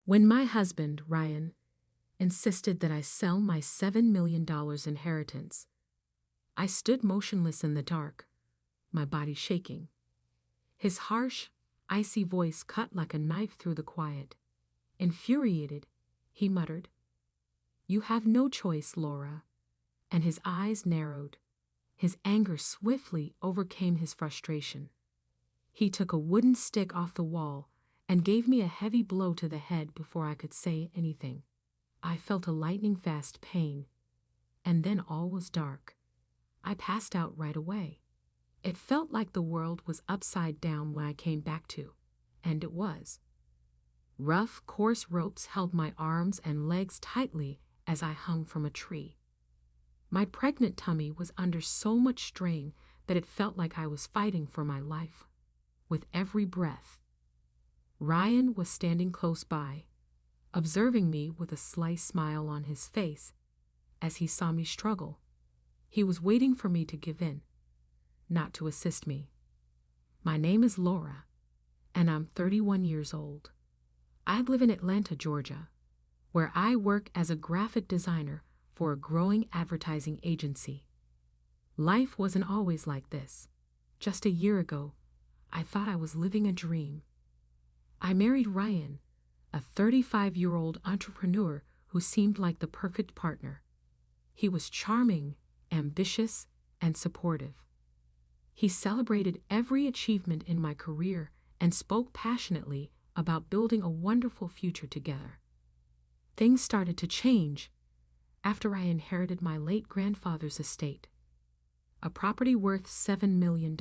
When my husband, Ryan, insisted that I sell my $7 million inheritance, I stood motionless in the dark, my body shaking. His harsh, icy voice cut like a knife through the quiet. Infuriated, he muttered, "You have no choice, Laura." And his eyes narrowed. His anger swiftly overcame his frustration. He took a wooden stick off the wall and gave me a heavy blow to the head before I could say anything. I felt a lightning-fast pain, and then all was dark. I passed out right away. It felt like the world was upside down when I came back to, and it was. Rough, coarse ropes held my arms and legs tightly as I hung from a tree. My pregnant tummy was under so much strain that it felt like I was fighting for my life. With every breath, Ryan was standing close by, observing me with a sly smile on his face as he saw me struggle. He was waiting for me to give in, not to assist me. My name is Laura, and I'm 31 years old. I live in Atlanta, Georgia, where I work as a graphic designer for a growing advertising agency. Life wasn't always like this. Just a year ago, I thought I was living a dream. I married Ryan, a 35-year-old entrepreneur who seemed like the perfect partner. He was charming, ambitious, and supportive. He celebrated every achievement in my career and spoke passionately about building a wonderful future together. Things started to change after I inherited my late grandfather's estate, a property worth $7 million.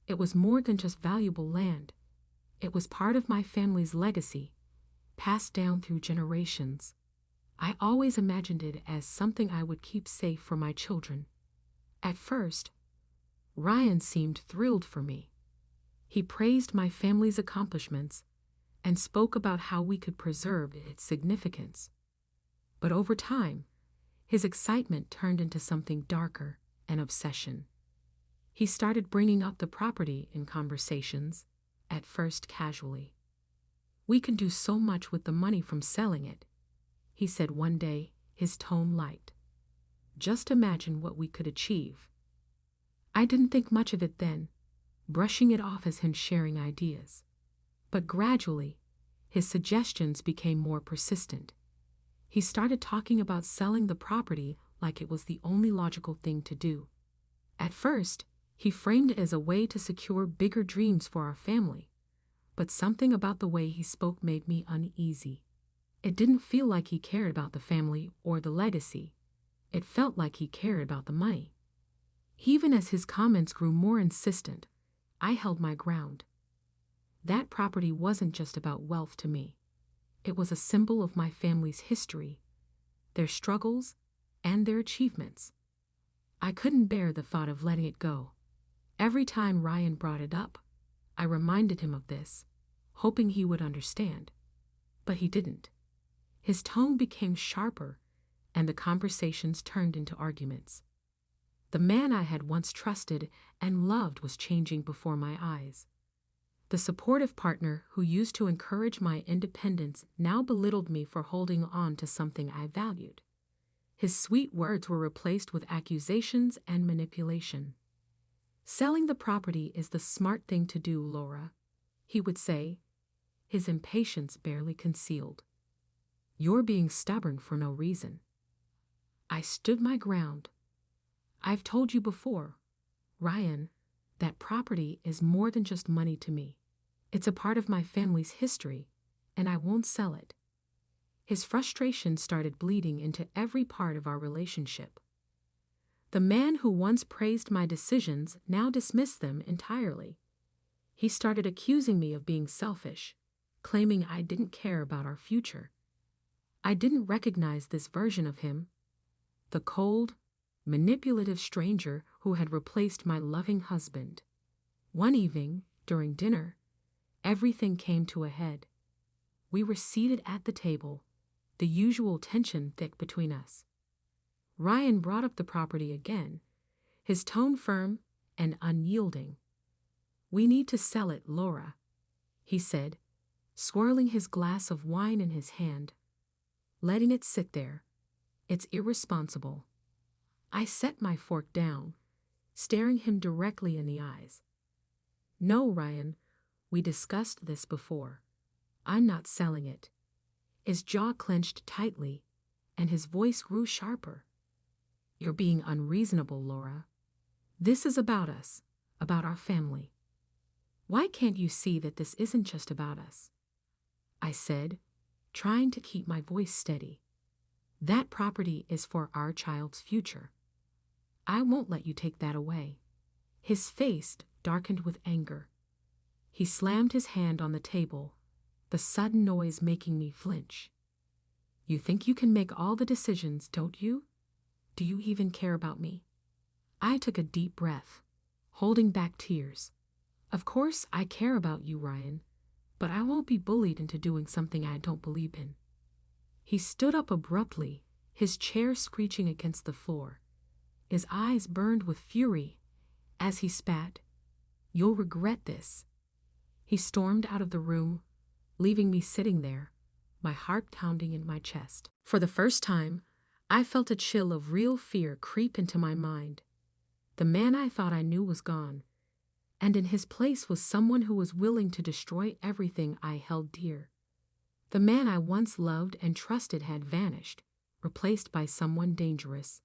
It was more than just valuable land. It was part of my family's legacy, passed down through generations. I always imagined it as something I would keep safe for my children. At first, Ryan seemed thrilled for me. He praised my family's accomplishments and spoke about how we could preserve its significance. But over time, his excitement turned into something darker, an obsession. He started bringing up the property in conversations, at first casually. "We can do so much with the money from selling it," he said one day, his tone light. "Just imagine what we could achieve." I didn't think much of it then, brushing it off as him sharing ideas. But gradually, his suggestions became more persistent. He started talking about selling the property like it was the only logical thing to do. At first, he framed it as a way to secure bigger dreams for our family, but something about the way he spoke made me uneasy. It didn't feel like he cared about the family or the legacy. It felt like he cared about the money. Even as his comments grew more insistent, I held my ground. That property wasn't just about wealth to me. It was a symbol of my family's history, their struggles, and their achievements. I couldn't bear the thought of letting it go. Every time Ryan brought it up, I reminded him of this, hoping he would understand. But he didn't. His tone became sharper, and the conversations turned into arguments. The man I had once trusted and loved was changing before my eyes. The supportive partner who used to encourage my independence now belittled me for holding on to something I valued. His sweet words were replaced with accusations and manipulation. "Selling the property is the smart thing to do, Laura," he would say, his impatience barely concealed. "You're being stubborn for no reason." I stood my ground. "I've told you before, Ryan, that property is more than just money to me. It's a part of my family's history, and I won't sell it." His frustration started bleeding into every part of our relationship. The man who once praised my decisions now dismissed them entirely. He started accusing me of being selfish, claiming I didn't care about our future. I didn't recognize this version of him, the cold, manipulative stranger who had replaced my loving husband. One evening, during dinner, everything came to a head. We were seated at the table, the usual tension thick between us. Ryan brought up the property again, his tone firm and unyielding. "We need to sell it, Laura," he said, swirling his glass of wine in his hand, letting it sit there. It's irresponsible. I set my fork down, staring him directly in the eyes. No, Ryan, we discussed this before. I'm not selling it. His jaw clenched tightly, and his voice grew sharper. You're being unreasonable, Laura. This is about us, about our family. Why can't you see that this isn't just about us? I said, trying to keep my voice steady. That property is for our child's future. I won't let you take that away. His face darkened with anger. He slammed his hand on the table, the sudden noise making me flinch. You think you can make all the decisions, don't you? Do you even care about me? I took a deep breath, holding back tears. Of course I care about you, Ryan, but I won't be bullied into doing something I don't believe in. He stood up abruptly, his chair screeching against the floor. His eyes burned with fury as he spat. You'll regret this. He stormed out of the room, leaving me sitting there, my heart pounding in my chest. For the first time, I felt a chill of real fear creep into my mind. The man I thought I knew was gone, and in his place was someone who was willing to destroy everything I held dear. The man I once loved and trusted had vanished, replaced by someone dangerous.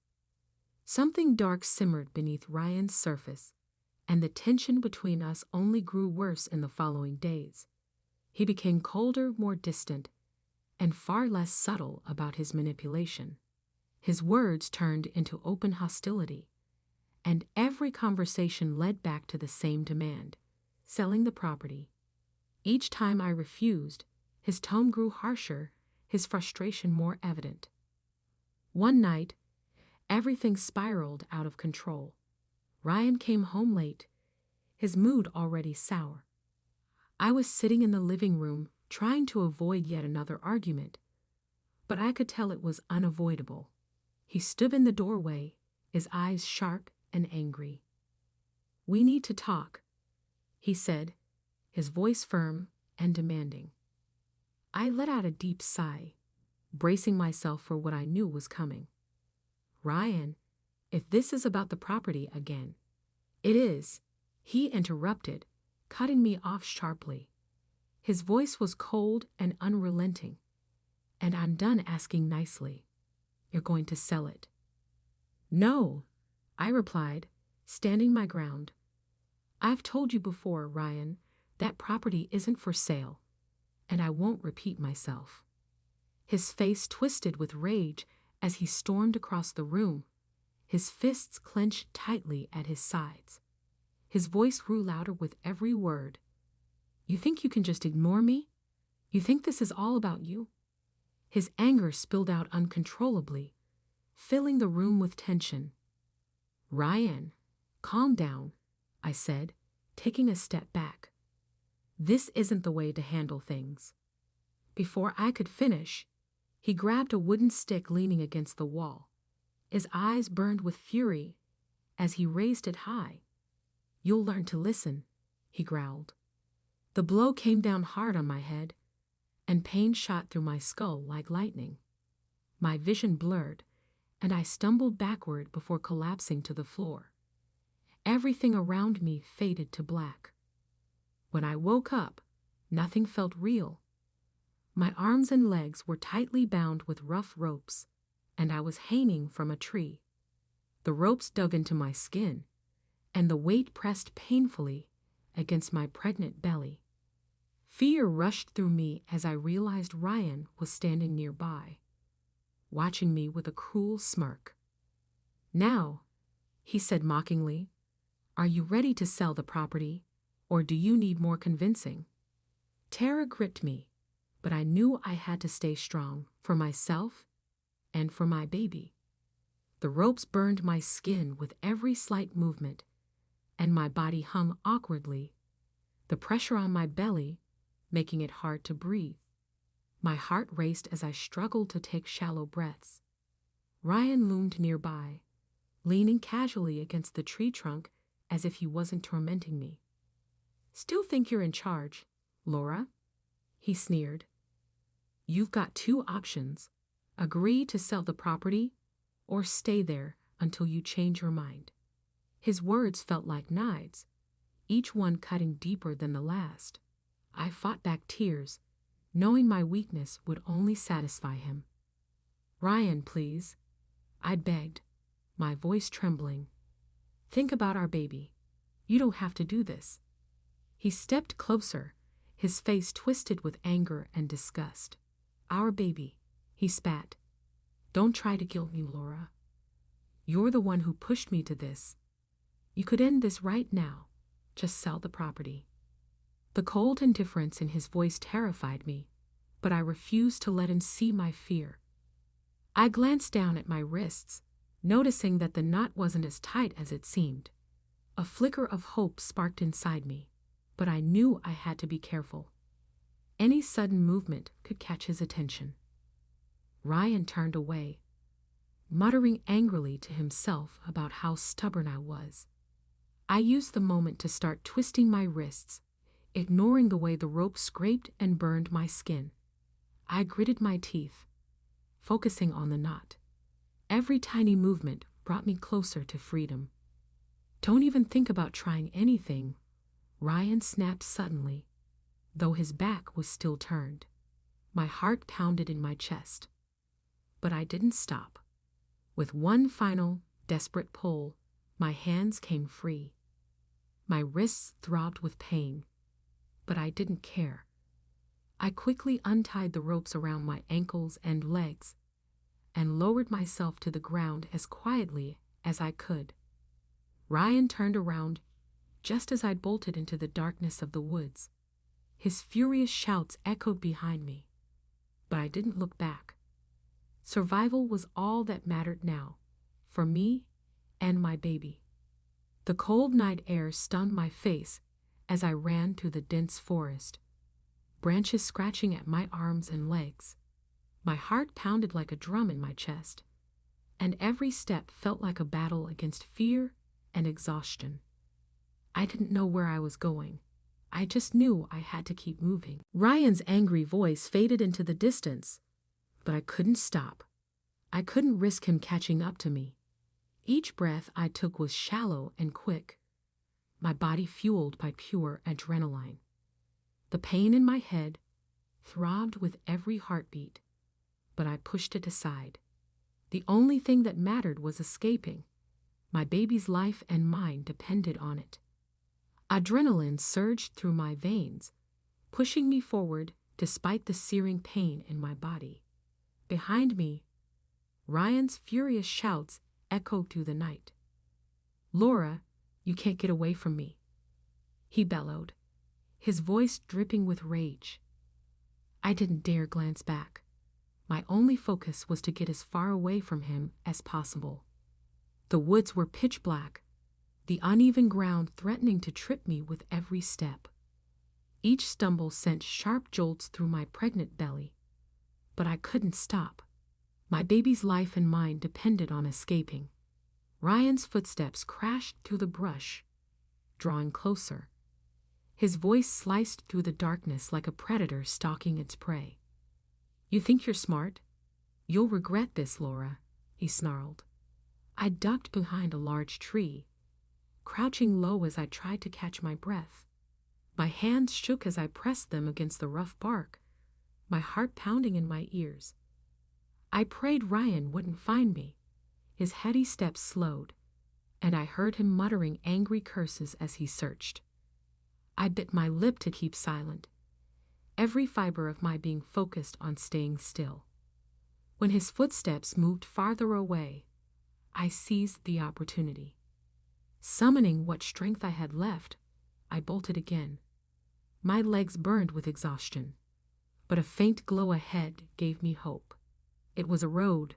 Something dark simmered beneath Ryan's surface, and the tension between us only grew worse in the following days. He became colder, more distant, and far less subtle about his manipulation. His words turned into open hostility, and every conversation led back to the same demand: selling the property. Each time I refused, his tone grew harsher, his frustration more evident. One night, everything spiraled out of control. Ryan came home late, his mood already sour. I was sitting in the living room, trying to avoid yet another argument, but I could tell it was unavoidable. He stood in the doorway, his eyes sharp and angry. We need to talk, he said, his voice firm and demanding. I let out a deep sigh, bracing myself for what I knew was coming. Ryan, if this is about the property again. It is, he interrupted, cutting me off sharply. His voice was cold and unrelenting. And I'm done asking nicely. You're going to sell it. No, I replied, standing my ground. I've told you before, Ryan, that property isn't for sale, and I won't repeat myself. His face twisted with rage as he stormed across the room, his fists clenched tightly at his sides. His voice grew louder with every word. You think you can just ignore me? You think this is all about you? His anger spilled out uncontrollably, filling the room with tension. Ryan, calm down, I said, taking a step back. This isn't the way to handle things. Before I could finish, he grabbed a wooden stick leaning against the wall. His eyes burned with fury as he raised it high. You'll learn to listen, he growled. The blow came down hard on my head, and pain shot through my skull like lightning. My vision blurred, and I stumbled backward before collapsing to the floor. Everything around me faded to black. When I woke up, nothing felt real. My arms and legs were tightly bound with rough ropes, and I was hanging from a tree. The ropes dug into my skin, and the weight pressed painfully against my pregnant belly. Fear rushed through me as I realized Ryan was standing nearby, watching me with a cruel smirk. Now, he said mockingly, are you ready to sell the property, or do you need more convincing? Terror gripped me, but I knew I had to stay strong for myself and for my baby. The ropes burned my skin with every slight movement, and my body hung awkwardly, the pressure on my belly making it hard to breathe. My heart raced as I struggled to take shallow breaths. Ryan loomed nearby, leaning casually against the tree trunk as if he wasn't tormenting me. Still think you're in charge, Laura? he sneered. You've got two options. Agree to sell the property or stay there until you change your mind. His words felt like knives, each one cutting deeper than the last. I fought back tears, knowing my weakness would only satisfy him. Ryan, please, I begged, my voice trembling. Think about our baby. You don't have to do this. He stepped closer, his face twisted with anger and disgust. Our baby, he spat. Don't try to guilt me, Laura. You're the one who pushed me to this. You could end this right now. Just sell the property. The cold indifference in his voice terrified me, but I refused to let him see my fear. I glanced down at my wrists, noticing that the knot wasn't as tight as it seemed. A flicker of hope sparked inside me, but I knew I had to be careful. Any sudden movement could catch his attention. Ryan turned away, muttering angrily to himself about how stubborn I was. I used the moment to start twisting my wrists, ignoring the way the rope scraped and burned my skin. I gritted my teeth, focusing on the knot. Every tiny movement brought me closer to freedom. Don't even think about trying anything, Ryan snapped suddenly, though his back was still turned. My heart pounded in my chest. But I didn't stop. With one final, desperate pull, my hands came free. My wrists throbbed with pain, but I didn't care. I quickly untied the ropes around my ankles and legs and lowered myself to the ground as quietly as I could. Ryan turned around just as I bolted into the darkness of the woods. His furious shouts echoed behind me, but I didn't look back. Survival was all that mattered now, for me and my baby. The cold night air stunned my face as I ran through the dense forest, branches scratching at my arms and legs. My heart pounded like a drum in my chest, and every step felt like a battle against fear and exhaustion. I didn't know where I was going. I just knew I had to keep moving. Ryan's angry voice faded into the distance, but I couldn't stop. I couldn't risk him catching up to me. Each breath I took was shallow and quick, my body fueled by pure adrenaline. The pain in my head throbbed with every heartbeat, but I pushed it aside. The only thing that mattered was escaping. My baby's life and mine depended on it. Adrenaline surged through my veins, pushing me forward despite the searing pain in my body. Behind me, Ryan's furious shouts echoed through the night. Laura, you can't get away from me, he bellowed, his voice dripping with rage. I didn't dare glance back. My only focus was to get as far away from him as possible. The woods were pitch black, the uneven ground threatening to trip me with every step. Each stumble sent sharp jolts through my pregnant belly, but I couldn't stop. My baby's life and mine depended on escaping. Ryan's footsteps crashed through the brush, drawing closer. His voice sliced through the darkness like a predator stalking its prey. You think you're smart? You'll regret this, Laura, he snarled. I ducked behind a large tree, crouching low as I tried to catch my breath. My hands shook as I pressed them against the rough bark, my heart pounding in my ears. I prayed Ryan wouldn't find me. His heady steps slowed, and I heard him muttering angry curses as he searched. I bit my lip to keep silent, every fiber of my being focused on staying still. When his footsteps moved farther away, I seized the opportunity. Summoning what strength I had left, I bolted again. My legs burned with exhaustion, but a faint glow ahead gave me hope. It was a road.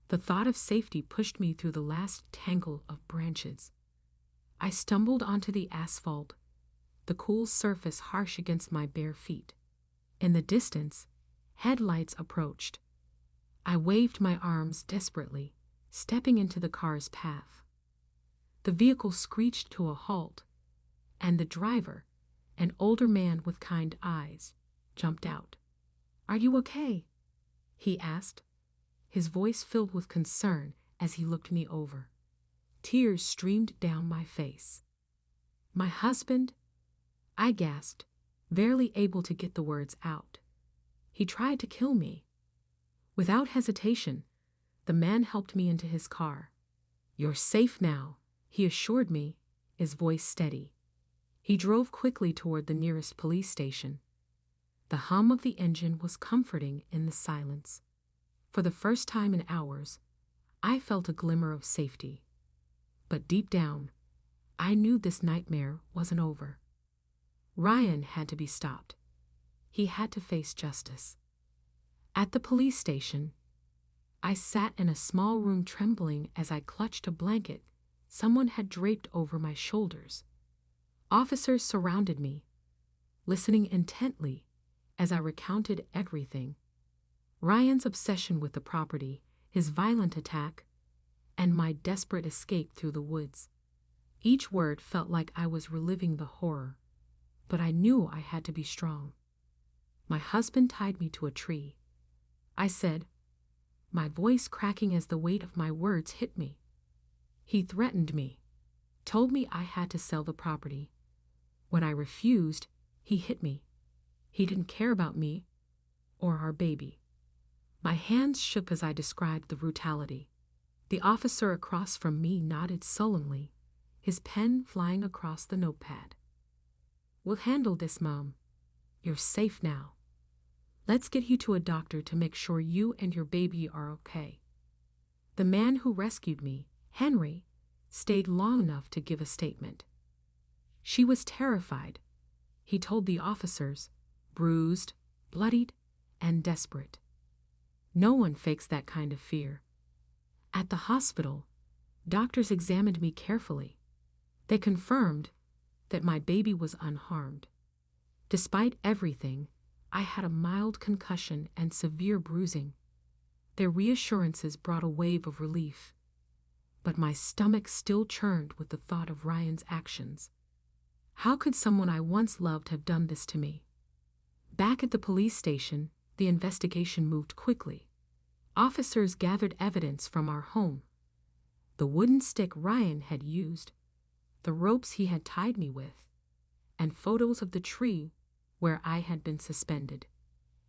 The thought of safety pushed me through the last tangle of branches. I stumbled onto the asphalt, the cool surface harsh against my bare feet. In the distance, headlights approached. I waved my arms desperately, stepping into the car's path. The vehicle screeched to a halt, and the driver, an older man with kind eyes, jumped out. "Are you okay?" he asked, his voice filled with concern as he looked me over. Tears streamed down my face. "My husband?" I gasped, barely able to get the words out. "He tried to kill me." Without hesitation, the man helped me into his car. "You're safe now," he assured me, his voice steady. He drove quickly toward the nearest police station. The hum of the engine was comforting in the silence. For the first time in hours, I felt a glimmer of safety. But deep down, I knew this nightmare wasn't over. Ryan had to be stopped. He had to face justice. At the police station, I sat in a small room trembling as I clutched a blanket someone had draped over my shoulders. Officers surrounded me, listening intently as I recounted everything. Ryan's obsession with the property, his violent attack, and my desperate escape through the woods. Each word felt like I was reliving the horror, but I knew I had to be strong. My husband tied me to a tree. I said, my voice cracking as the weight of my words hit me. He threatened me, told me I had to sell the property. When I refused, he hit me. He didn't care about me or our baby. My hands shook as I described the brutality. The officer across from me nodded sullenly, his pen flying across the notepad. "We'll handle this, Mom. You're safe now. Let's get you to a doctor to make sure you and your baby are okay." The man who rescued me, Henry, stayed long enough to give a statement. "She was terrified," he told the officers, bruised, bloodied, and desperate. No one fakes that kind of fear. At the hospital, doctors examined me carefully. They confirmed that my baby was unharmed. Despite everything, I had a mild concussion and severe bruising. Their reassurances brought a wave of relief, but my stomach still churned with the thought of Ryan's actions. How could someone I once loved have done this to me? Back at the police station, the investigation moved quickly. Officers gathered evidence from our home. The wooden stick Ryan had used, the ropes he had tied me with, and photos of the tree where I had been suspended.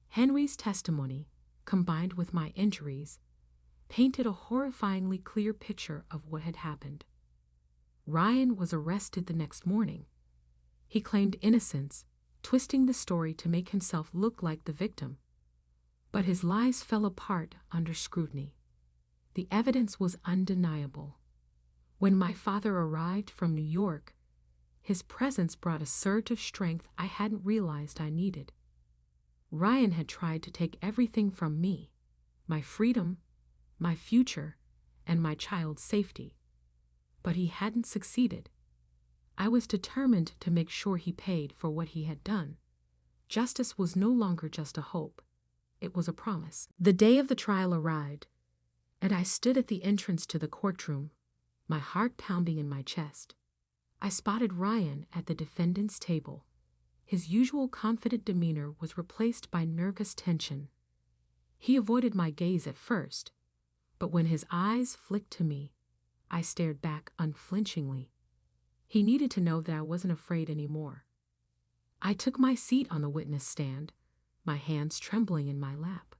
Henry's testimony, combined with my injuries, painted a horrifyingly clear picture of what had happened. Ryan was arrested the next morning. He claimed innocence, twisting the story to make himself look like the victim. But his lies fell apart under scrutiny. The evidence was undeniable. When my father arrived from New York, his presence brought a surge of strength I hadn't realized I needed. Ryan had tried to take everything from me, my freedom, my future, and my child's safety. But he hadn't succeeded. I was determined to make sure he paid for what he had done. Justice was no longer just a hope. It was a promise. The day of the trial arrived, and I stood at the entrance to the courtroom, my heart pounding in my chest. I spotted Ryan at the defendant's table. His usual confident demeanor was replaced by nervous tension. He avoided my gaze at first, but when his eyes flicked to me, I stared back unflinchingly. He needed to know that I wasn't afraid anymore. I took my seat on the witness stand, my hands trembling in my lap.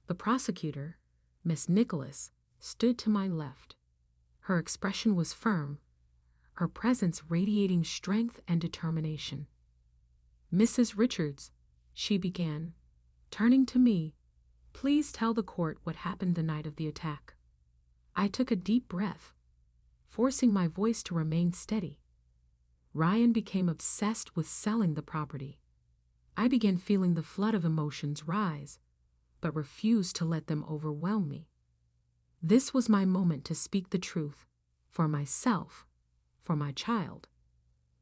The prosecutor, Miss Nicholas, stood to my left. Her expression was firm, her presence radiating strength and determination. "Mrs. Richards," she began, turning to me, "please tell the court what happened the night of the attack." I took a deep breath, forcing my voice to remain steady. Ryan became obsessed with selling the property. I began feeling the flood of emotions rise, but refused to let them overwhelm me. This was my moment to speak the truth, for myself, for my child.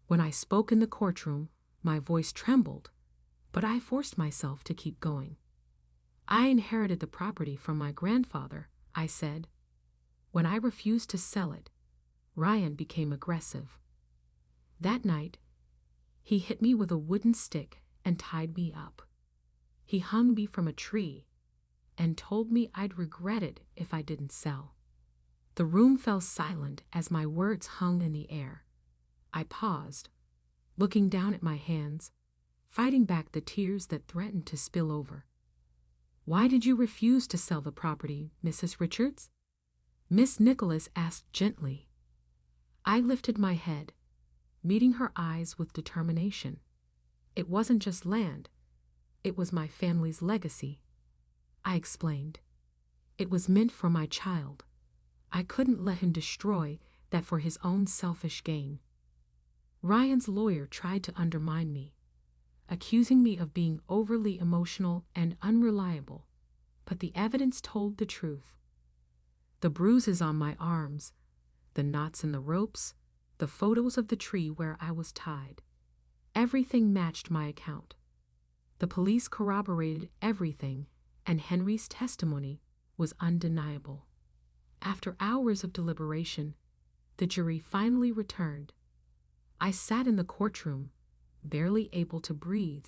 When I spoke in the courtroom, my voice trembled, but I forced myself to keep going. "I inherited the property from my grandfather," I said. When I refused to sell it, Ryan became aggressive. That night, he hit me with a wooden stick and tied me up. He hung me from a tree and told me I'd regret it if I didn't sell. The room fell silent as my words hung in the air. I paused, looking down at my hands, fighting back the tears that threatened to spill over. "Why did you refuse to sell the property, Mrs. Richards?" Miss Nicholas asked gently. I lifted my head, meeting her eyes with determination. It wasn't just land. It was my family's legacy. I explained. It was meant for my child. I couldn't let him destroy that for his own selfish gain. Ryan's lawyer tried to undermine me, accusing me of being overly emotional and unreliable, but the evidence told the truth. The bruises on my arms, the knots in the ropes, the photos of the tree where I was tied. Everything matched my account. The police corroborated everything, and Henry's testimony was undeniable. After hours of deliberation, the jury finally returned. I sat in the courtroom, barely able to breathe,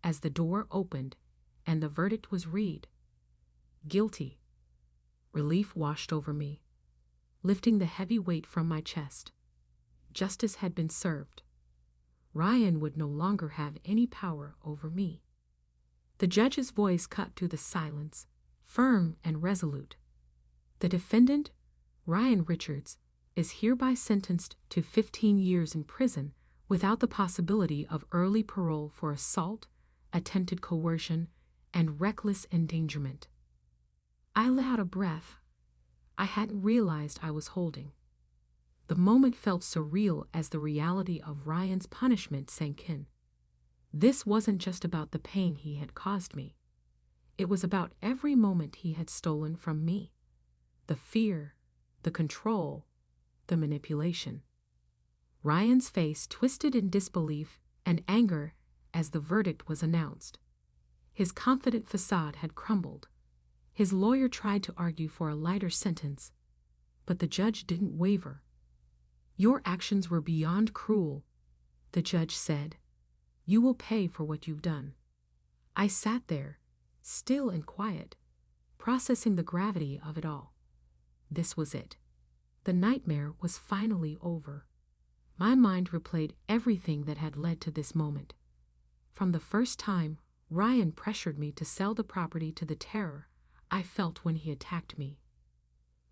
as the door opened and the verdict was read. Guilty. Relief washed over me, lifting the heavy weight from my chest. Justice had been served. Ryan would no longer have any power over me. The judge's voice cut through the silence, firm and resolute. The defendant, Ryan Richards, is hereby sentenced to 15 years in prison without the possibility of early parole for assault, attempted coercion, and reckless endangerment. I let out a breath I hadn't realized I was holding. The moment felt surreal as the reality of Ryan's punishment sank in. This wasn't just about the pain he had caused me. It was about every moment he had stolen from me. The fear, the control, the manipulation. Ryan's face twisted in disbelief and anger as the verdict was announced. His confident facade had crumbled. His lawyer tried to argue for a lighter sentence, but the judge didn't waver. "Your actions were beyond cruel," the judge said. "You will pay for what you've done." I sat there, still and quiet, processing the gravity of it all. This was it. The nightmare was finally over. My mind replayed everything that had led to this moment. From the first time Ryan pressured me to sell the property to the terror I felt when he attacked me.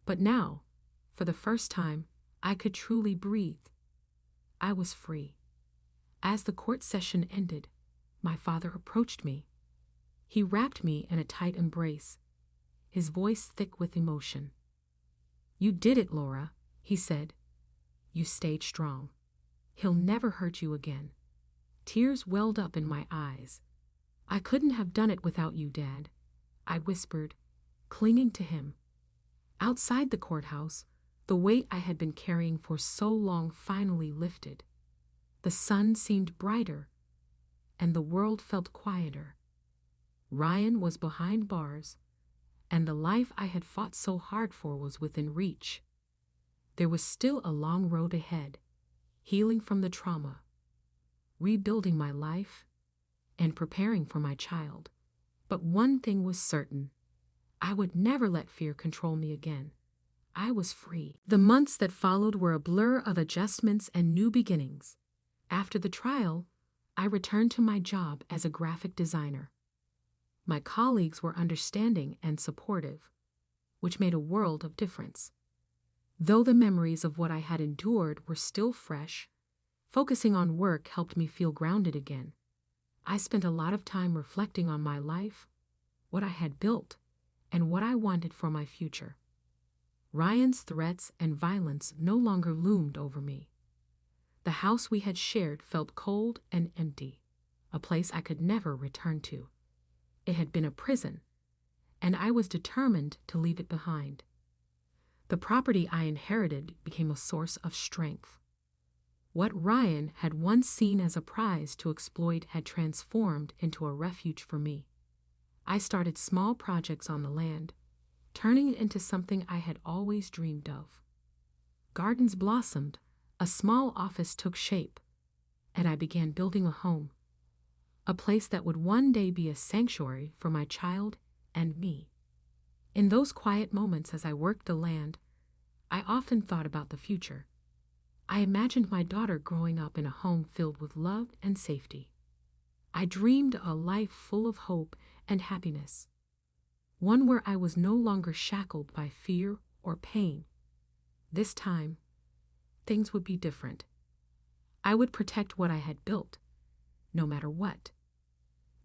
But now, for the first time, I could truly breathe. I was free. As the court session ended, my father approached me. He wrapped me in a tight embrace, his voice thick with emotion. "You did it, Laura," he said. "You stayed strong. He'll never hurt you again." Tears welled up in my eyes. "I couldn't have done it without you, Dad," I whispered, clinging to him. Outside the courthouse, the weight I had been carrying for so long finally lifted. The sun seemed brighter, and the world felt quieter. Ryan was behind bars, and the life I had fought so hard for was within reach. There was still a long road ahead, healing from the trauma, rebuilding my life, and preparing for my child. But one thing was certain. I would never let fear control me again. I was free. The months that followed were a blur of adjustments and new beginnings. After the trial, I returned to my job as a graphic designer. My colleagues were understanding and supportive, which made a world of difference. Though the memories of what I had endured were still fresh, focusing on work helped me feel grounded again. I spent a lot of time reflecting on my life, what I had built, and what I wanted for my future. Ryan's threats and violence no longer loomed over me. The house we had shared felt cold and empty, a place I could never return to. It had been a prison, and I was determined to leave it behind. The property I inherited became a source of strength. What Ryan had once seen as a prize to exploit had transformed into a refuge for me. I started small projects on the land, turning it into something I had always dreamed of. Gardens blossomed, a small office took shape, and I began building a home. a place that would one day be a sanctuary for my child and me. In those quiet moments as I worked the land, I often thought about the future. I imagined my daughter growing up in a home filled with love and safety. I dreamed a life full of hope and happiness, one where I was no longer shackled by fear or pain. This time, things would be different. I would protect what I had built, no matter what.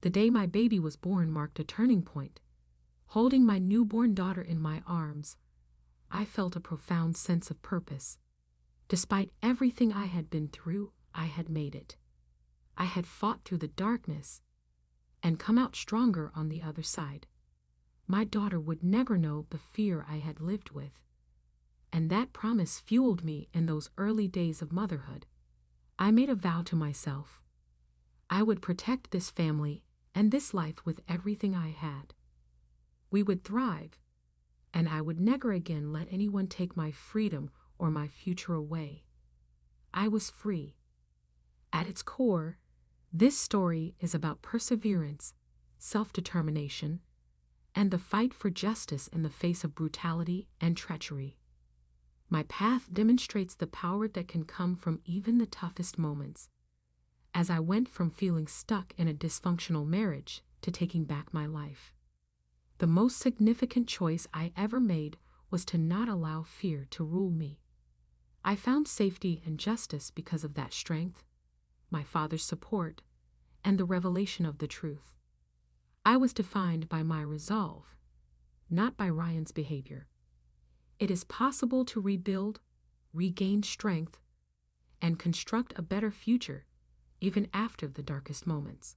The day my baby was born marked a turning point. Holding my newborn daughter in my arms, I felt a profound sense of purpose. Despite everything I had been through, I had made it. I had fought through the darkness and come out stronger on the other side. My daughter would never know the fear I had lived with, and that promise fueled me in those early days of motherhood. I made a vow to myself. I would protect this family and this life with everything I had. We would thrive, and I would never again let anyone take my freedom or my future away. I was free. At its core, this story is about perseverance, self-determination, and the fight for justice in the face of brutality and treachery. My path demonstrates the power that can come from even the toughest moments. As I went from feeling stuck in a dysfunctional marriage to taking back my life, the most significant choice I ever made was to not allow fear to rule me. I found safety and justice because of that strength, my father's support, and the revelation of the truth. I was defined by my resolve, not by Ryan's behavior. It is possible to rebuild, regain strength, and construct a better future even after the darkest moments.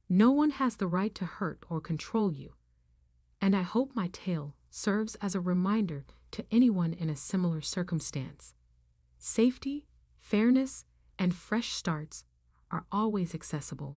No one has the right to hurt or control you, and I hope my tale serves as a reminder to anyone in a similar circumstance. Safety, fairness, and fresh starts are always accessible.